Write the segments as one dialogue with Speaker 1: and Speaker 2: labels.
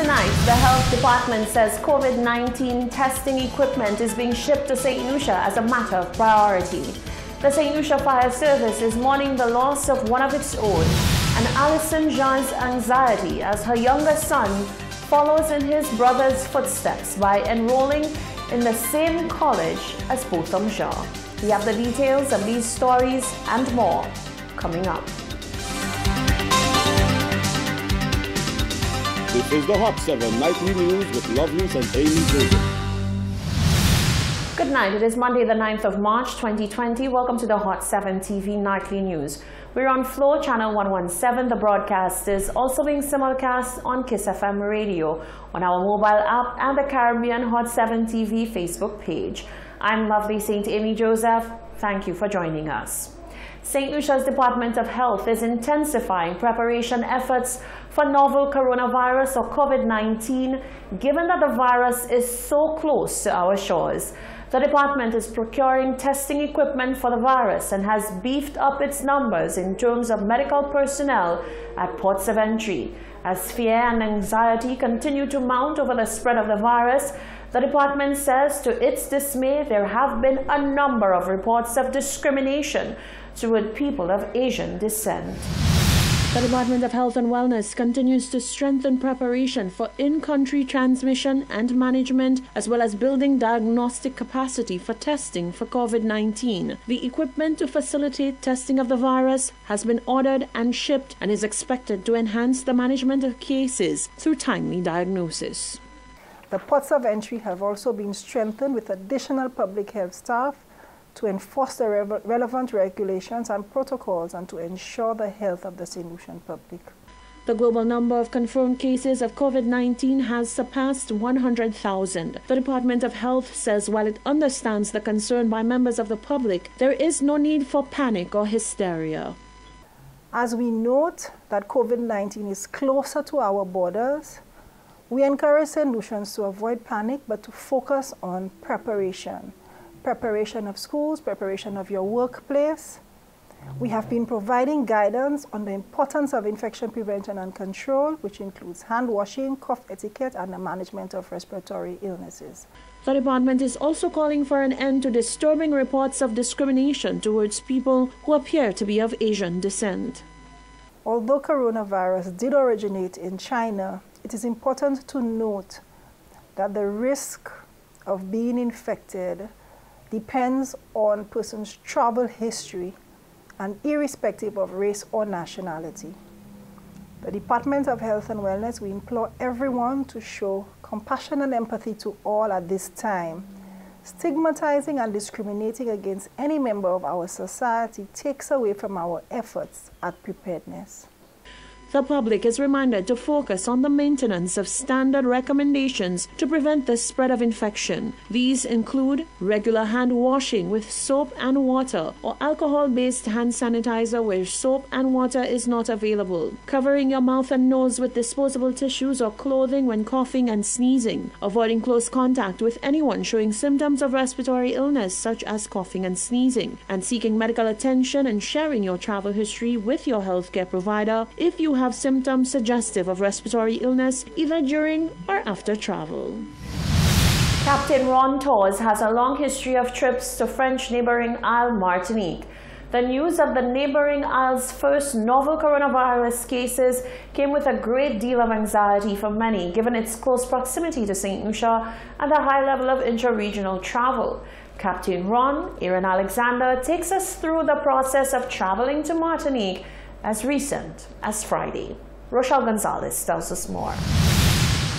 Speaker 1: tonight, the Health Department says COVID-19 testing equipment is being shipped to St. Lucia as a matter of priority. The St. Lucia Fire Service is mourning the loss of one of its own, and Alison Jean's anxiety as her younger son follows in his brother's footsteps by enrolling in the same college as Botham Jean. We have the details of these stories and more coming up.
Speaker 2: This is the Hot 7 Nightly News with Lovelace and Amy Joseph.
Speaker 1: Good night. It is Monday, the 9th of March, 2020. Welcome to the Hot 7 TV Nightly News. We're on Flow Channel 117. The broadcast is also being simulcast on Kiss FM Radio, on our mobile app, and the Caribbean Hot 7 TV Facebook page. I'm Lovely St. Amy Joseph. Thank you for joining us. St. Lucia's Department of Health is intensifying preparation efforts for novel coronavirus or COVID-19, given that the virus is so close to our shores. The department is procuring testing equipment for the virus and has beefed up its numbers in terms of medical personnel at ports of entry. As fear and anxiety continue to mount over the spread of the virus, the department says to its dismay there have been a number of reports of discrimination toward people of Asian descent. The Department of Health and Wellness continues to strengthen preparation for in-country transmission and management, as well as building diagnostic capacity for testing for COVID-19. The equipment to facilitate testing of the virus has been ordered and shipped and is expected to enhance the management of cases through timely diagnosis.
Speaker 3: The ports of entry have also been strengthened with additional public health staff to enforce the relevant regulations and protocols and to ensure the health of the St. Lucian public.
Speaker 1: The global number of confirmed cases of COVID-19 has surpassed 100,000. The Department of Health says while it understands the concern by members of the public, there is no need for panic or hysteria.
Speaker 3: As we note that COVID-19 is closer to our borders, we encourage St. Lucians to avoid panic but to focus on preparation. Preparation of schools, preparation of your workplace. We have been providing guidance on the importance of infection prevention and control, which includes hand washing, cough etiquette, and the management of respiratory illnesses.
Speaker 1: The department is also calling for an end to disturbing reports of discrimination towards people who appear to be of Asian descent.
Speaker 3: Although coronavirus did originate in China, it is important to note that the risk of being infected depends on person's travel history and irrespective of race or nationality. The Department of Health and Wellness, we implore everyone to show compassion and empathy to all at this time. Stigmatizing and discriminating against any member of our society takes away from our efforts at preparedness.
Speaker 1: The public is reminded to focus on the maintenance of standard recommendations to prevent the spread of infection. These include regular hand washing with soap and water or alcohol-based hand sanitizer where soap and water is not available, covering your mouth and nose with disposable tissues or clothing when coughing and sneezing, avoiding close contact with anyone showing symptoms of respiratory illness such as coughing and sneezing, and seeking medical attention and sharing your travel history with your healthcare provider if you have symptoms suggestive of respiratory illness either during or after travel. Captain Ron Tours has a long history of trips to French neighboring Isle Martinique. The news of the neighboring isle's first novel coronavirus cases came with a great deal of anxiety for many, given its close proximity to St. Lucia and a high level of inter-regional travel. Captain Ron, Aaron Alexander, takes us through the process of traveling to Martinique as recent as Friday. Rochelle Gonzalez tells us more.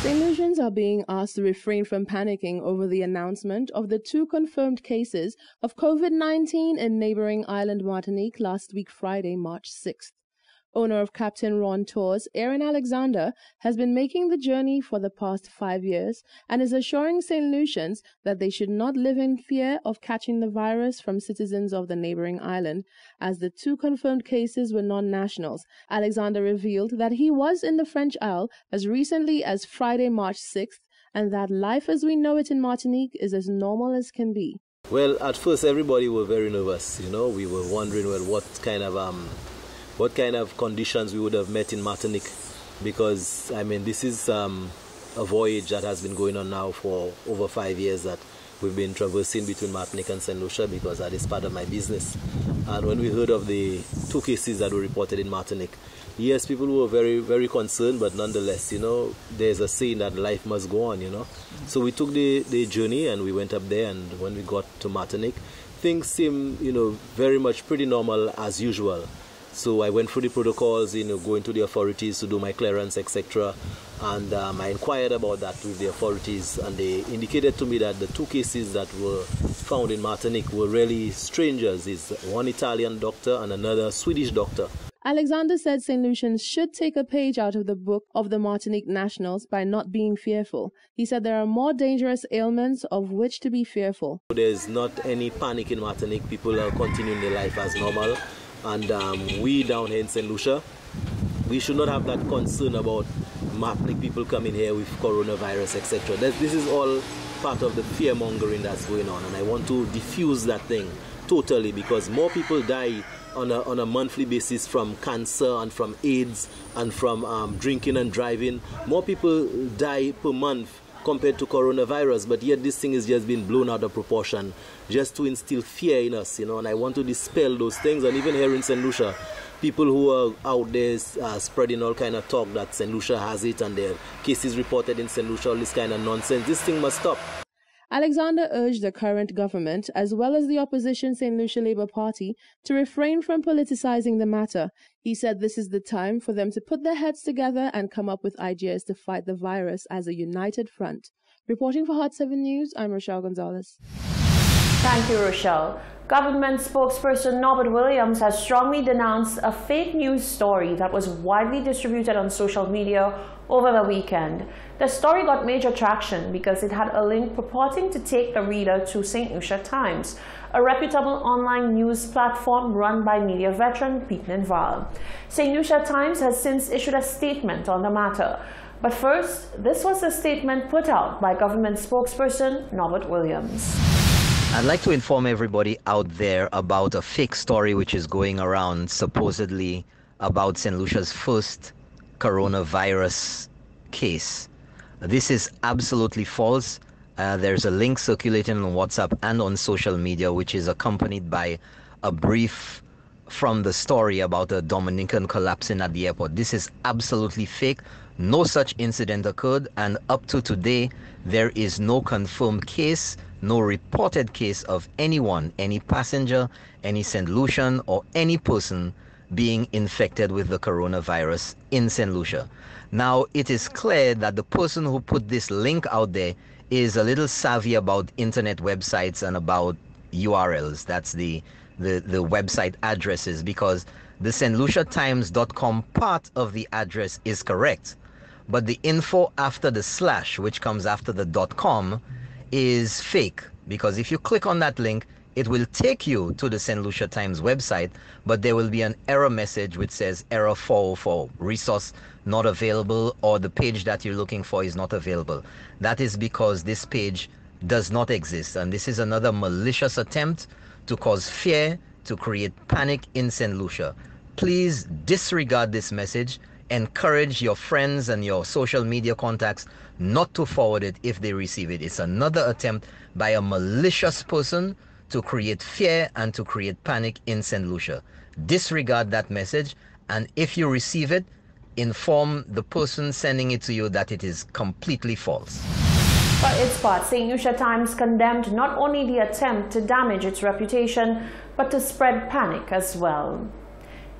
Speaker 4: St. Lucians are being asked to refrain from panicking over the announcement of the 2 confirmed cases of COVID-19 in neighboring island Martinique last week Friday, March 6th. Owner of Captain Ron Tours, Aaron Alexander, has been making the journey for the past 5 years and is assuring St. Lucians that they should not live in fear of catching the virus from citizens of the neighboring island, as the 2 confirmed cases were non-nationals. Alexander revealed that he was in the French Isle as recently as Friday, March 6th, and that life as we know it in Martinique is as normal as can be.
Speaker 5: Well, at first everybody were very nervous, we were wondering, well, what kind of conditions we would have met in Martinique, because, this is a voyage that has been going on now for over 5 years that we've been traversing between Martinique and St. Lucia, because that is part of my business. And when we heard of the 2 cases that were reported in Martinique, yes, people were very, very concerned, but nonetheless, you know, there's a saying that life must go on, you know. So we took the journey and we went up there, and when we got to Martinique, things seemed, you know, very much pretty normal as usual. So I went through the protocols, you know, going to the authorities to do my clearance, etc. And I inquired about that with the authorities, and they indicated to me that the 2 cases that were found in Martinique were really strangers. It's one Italian doctor and another Swedish doctor.
Speaker 4: Alexander said St. Lucians should take a page out of the book of the Martinique nationals by not being fearful. He said there are more dangerous ailments of which to be fearful.
Speaker 5: There's not any panic in Martinique. People are continuing their life as normal. And we down here in St. Lucia, we should not have that concern about Martinique people coming here with coronavirus, etc. This is all part of the fear-mongering that's going on, and I want to diffuse that thing totally, because more people die on a monthly basis from cancer and from AIDS and from drinking and driving. More people die per month compared to coronavirus, but yet this thing is just being blown out of proportion just to instill fear in us, you know, and I want to dispel those things. And even here in St. Lucia, people who are out there spreading all kind of talk that St. Lucia has it and there are cases reported in St. Lucia, all this kind of nonsense, this thing must stop.
Speaker 4: Alexander urged the current government, as well as the opposition St. Lucia Labour Party, to refrain from politicizing the matter. He said this is the time for them to put their heads together and come up with ideas to fight the virus as a united front. Reporting for Hot 7 News, I'm Rochelle Gonzalez.
Speaker 1: Thank you, Rochelle. Government spokesperson Norbert Williams has strongly denounced a fake news story that was widely distributed on social media over the weekend. The story got major traction because it had a link purporting to take the reader to St. Lucia Times, a reputable online news platform run by media veteran Pete Ninval. St. Lucia Times has since issued a statement on the matter. But first, this was a statement put out by government spokesperson Norbert Williams.
Speaker 6: I'd like to inform everybody out there about a fake story which is going around supposedly about St. Lucia's first coronavirus case. This is absolutely false. There's a link circulating on WhatsApp and on social media which is accompanied by a brief from the story about a Dominican collapsing at the airport. This is absolutely fake. No such incident occurred, and up to today there is no confirmed case, no reported case of anyone, any passenger, any St. Lucian or any person being infected with the coronavirus in St. Lucia. Now, it is clear that the person who put this link out there is a little savvy about internet websites and about URLs. That's the website addresses, because the stluciatimes.com part of the address is correct. But the info after the slash, which comes after the .com, is fake, because if you click on that link, it will take you to the St. Lucia Times website, but there will be an error message which says error 404, resource not available, or the page that you're looking for is not available. That is because this page does not exist, and this is another malicious attempt to cause fear, to create panic in St. Lucia. Please disregard this message. Encourage your friends and your social media contacts not to forward it if they receive it. It's another attempt by a malicious person to create fear and to create panic in St. Lucia. Disregard that message, and if you receive it, inform the person sending it to you that it is completely false.
Speaker 1: For its part, St. Lucia Times condemned not only the attempt to damage its reputation, but to spread panic as well.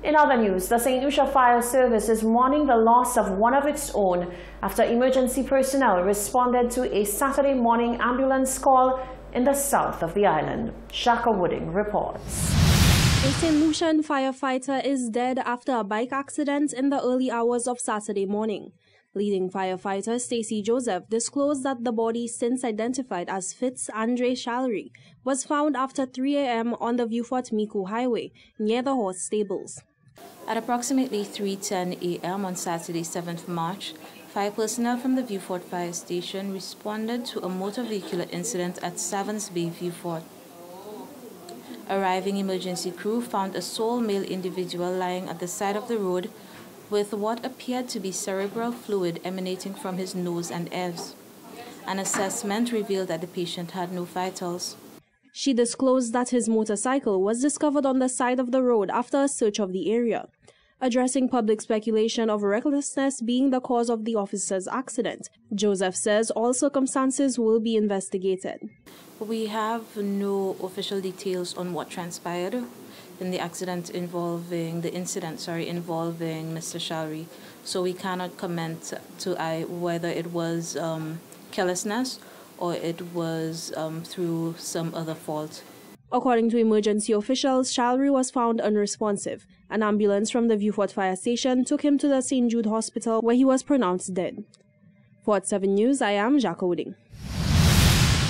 Speaker 1: In other news, the St. Lucia Fire Service is mourning the loss of one of its own after emergency personnel responded to a Saturday morning ambulance call in the south of the island. Shaka Wooding reports.
Speaker 7: A St. Lucian firefighter is dead after a bike accident in the early hours of Saturday morning. Leading firefighter Stacey Joseph disclosed that the body, since identified as Fitz Andre Shallery, was found after 3 a.m. on the Vieux-Fort-Micoud Highway near the horse stables.
Speaker 8: At approximately 3:10 a.m. on Saturday, 7th March, fire personnel from the Vieux-Fort Fire Station responded to a motor vehicular incident at Savans Bay, Vieux-Fort. Arriving emergency crew found a sole male individual lying at the side of the road with what appeared to be cerebral fluid emanating from his nose and ears. An assessment revealed that the patient had no vitals.
Speaker 7: She disclosed that his motorcycle was discovered on the side of the road after a search of the area, addressing public speculation of recklessness being the cause of the officer's accident. Joseph says all circumstances will be investigated.
Speaker 8: We have no official details on what transpired in the incident involving Mr. Shalry, so we cannot comment to whether it was carelessness or it was through some other fault.
Speaker 7: According to emergency officials, Shalry was found unresponsive. An ambulance from the Vieux Fort Fire Station took him to the St. Jude Hospital, where he was pronounced dead. For Hot 7 News, I am Jacques Oding.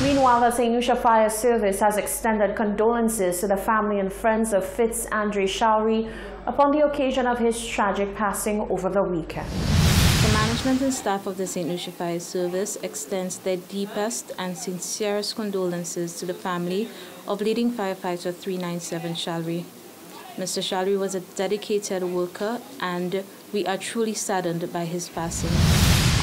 Speaker 1: Meanwhile, the St. Lucia Fire Service has extended condolences to the family and friends of Fitz Andre Shalry upon the occasion of his tragic passing over the weekend.
Speaker 8: The management and staff of the St. Lucia Fire Service extends their deepest and sincerest condolences to the family of leading firefighter 397 Shalry. Mr. Shalry was a dedicated worker, and we are truly saddened by his passing.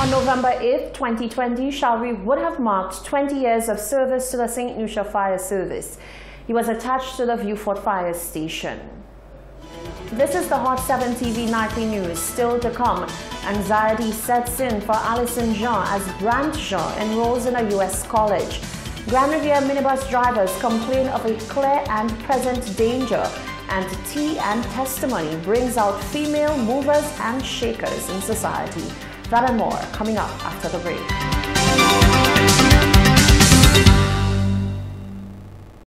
Speaker 1: On November 8, 2020, Shalry would have marked 20 years of service to the St. Lucia Fire Service. He was attached to the Vieux Fort Fire Station. This is the Hot 7 TV Nightly News. Still to come, anxiety sets in for Alison Jean as Brant Jean enrolls in a U.S. college. Grand Riviere minibus drivers complain of a clear and present danger, and tea and testimony brings out female movers and shakers in society. That and more coming up after the break.